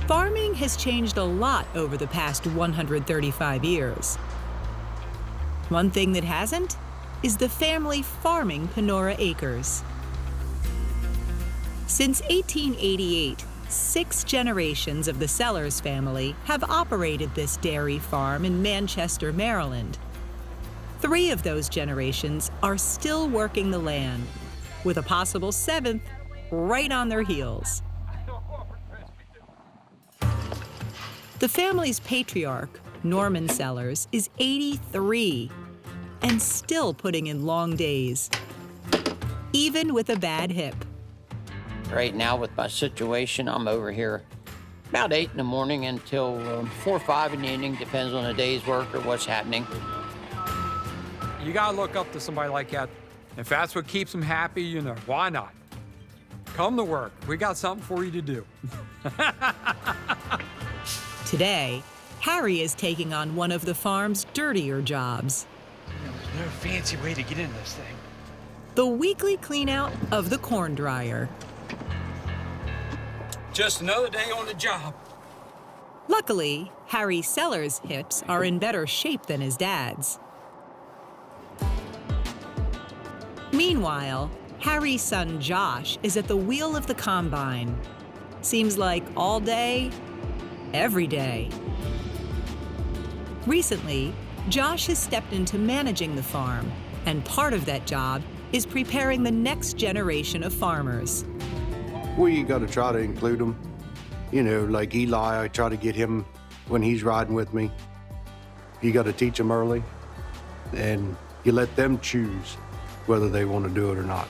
Farming has changed a lot over the past 135 years. One thing that hasn't is the family farming Panora Acres. Since 1888, 6 generations of the Sellers family have operated this dairy farm in Manchester, Maryland. 3 of those generations are still working the land, with a possible 7th right on their heels. The family's patriarch, Norman Sellers, is 83 and still putting in long days, even with a bad hip. Right now, with my situation, I'm over here about 8 in the morning until 4 or 5 in the evening, depends on the day's work or what's happening. You gotta look up to somebody like that. If that's what keeps them happy, you know, why not? Come to work. We got something for you to do. Today, Harry is taking on one of the farm's dirtier jobs. There's no fancy way to get in this thing. The weekly clean-out of the corn dryer. Just another day on the job. Luckily, Harry Sellers' hips are in better shape than his dad's. Meanwhile, Harry's son Josh is at the wheel of the combine. Seems like all day, every day. Recently, Josh has stepped into managing the farm, and part of that job is preparing the next generation of farmers. Well, you got to try to include them. You know, like Eli, I try to get him when he's riding with me. You got to teach them early, and you let them choose whether they want to do it or not.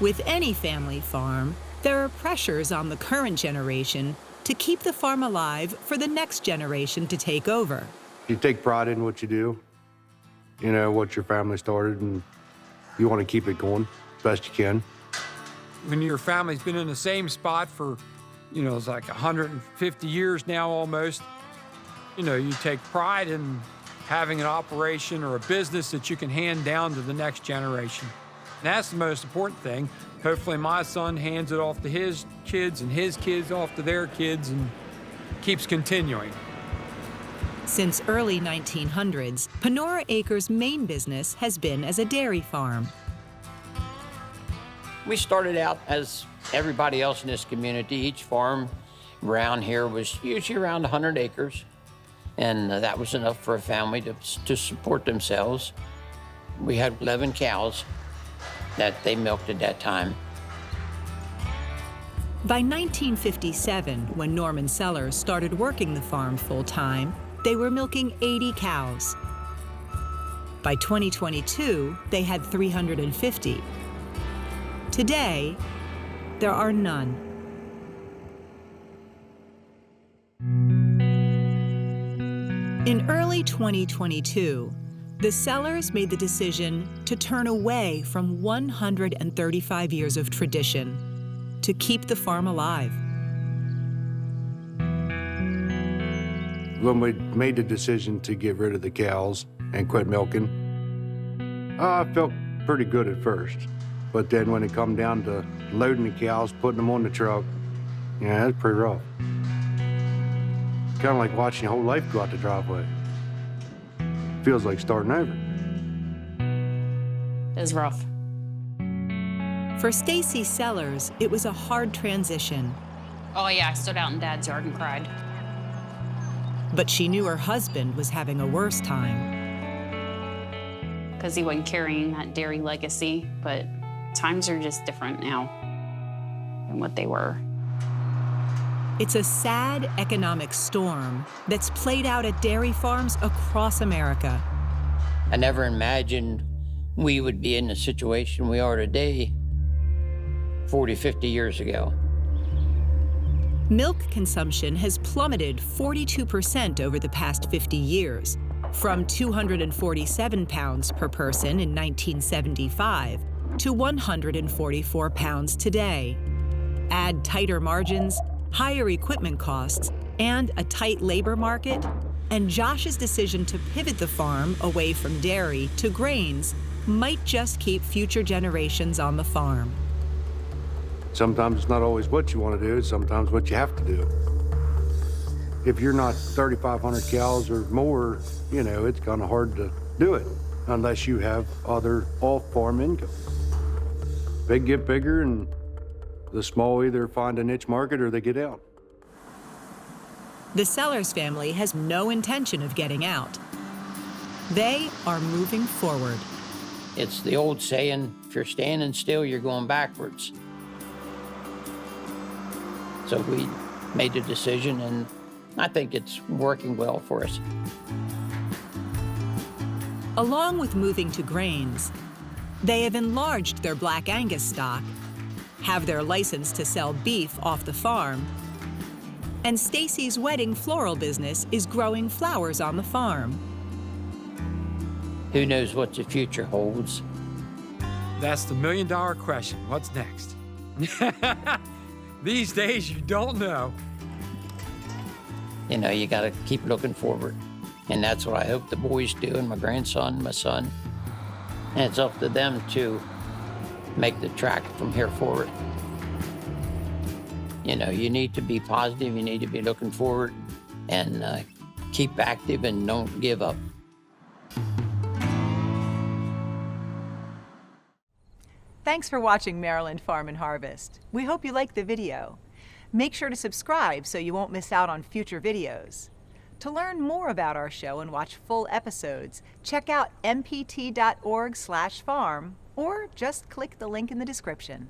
With any family farm, there are pressures on the current generation to keep the farm alive for the next generation to take over. You take pride in what you do, you know, what your family started, and you want to keep it going best you can. When your family's been in the same spot for, you know, it's like 150 years now almost, you know, you take pride in having an operation or a business that you can hand down to the next generation. And that's the most important thing. Hopefully my son hands it off to his kids and his kids off to their kids and keeps continuing. Since early 1900s, Panora Acres' main business has been as a dairy farm. We started out as everybody else in this community. Each farm around here was usually around 100 acres. And that was enough for a family to support themselves. We had 11 cows that they milked at that time. By 1957, when Norman Sellers started working the farm full-time, they were milking 80 cows. By 2022, they had 350. Today, there are none. In early 2022, the Sellers made the decision to turn away from 135 years of tradition to keep the farm alive. When we made the decision to get rid of the cows and quit milking, I felt pretty good at first. But then when it come down to loading the cows, putting them on the truck, yeah, it's pretty rough. Kind of like watching your whole life go out the driveway. Feels like starting over. It was rough. For Stacy Sellers, it was a hard transition. Oh yeah, I stood out in Dad's yard and cried. But she knew her husband was having a worse time. Because he wasn't carrying that dairy legacy, but times are just different now than what they were. It's a sad economic storm that's played out at dairy farms across America. I never imagined we would be in the situation we are today 40, 50 years ago. Milk consumption has plummeted 42% over the past 50 years, from 247 pounds per person in 1975 to 144 pounds today. Add tighter margins, higher equipment costs, and a tight labor market, and Josh's decision to pivot the farm away from dairy to grains might just keep future generations on the farm. Sometimes it's not always what you want to do, it's sometimes what you have to do. If you're not 3,500 cows or more, you know, it's kind of hard to do it unless you have other off-farm income. They get bigger and the small either find a niche market or they get out. The Sellers family has no intention of getting out. They are moving forward. It's the old saying, if you're standing still, you're going backwards. So we made a decision, and I think it's working well for us. Along with moving to grains, they have enlarged their Black Angus stock, have their license to sell beef off the farm, and Stacy's wedding floral business is growing flowers on the farm. Who knows what the future holds? That's the million-dollar question. What's next? These days, you don't know. You know, you got to keep looking forward. And that's what I hope the boys do, and my grandson, my son. And it's up to them to make the track from here forward. You know, you need to be positive, you need to be looking forward, and keep active and don't give up. Thanks for watching Maryland Farm and Harvest. We hope you liked the video. Make sure to subscribe so you won't miss out on future videos. To learn more about our show and watch full episodes, check out mpt.org/farm or just click the link in the description.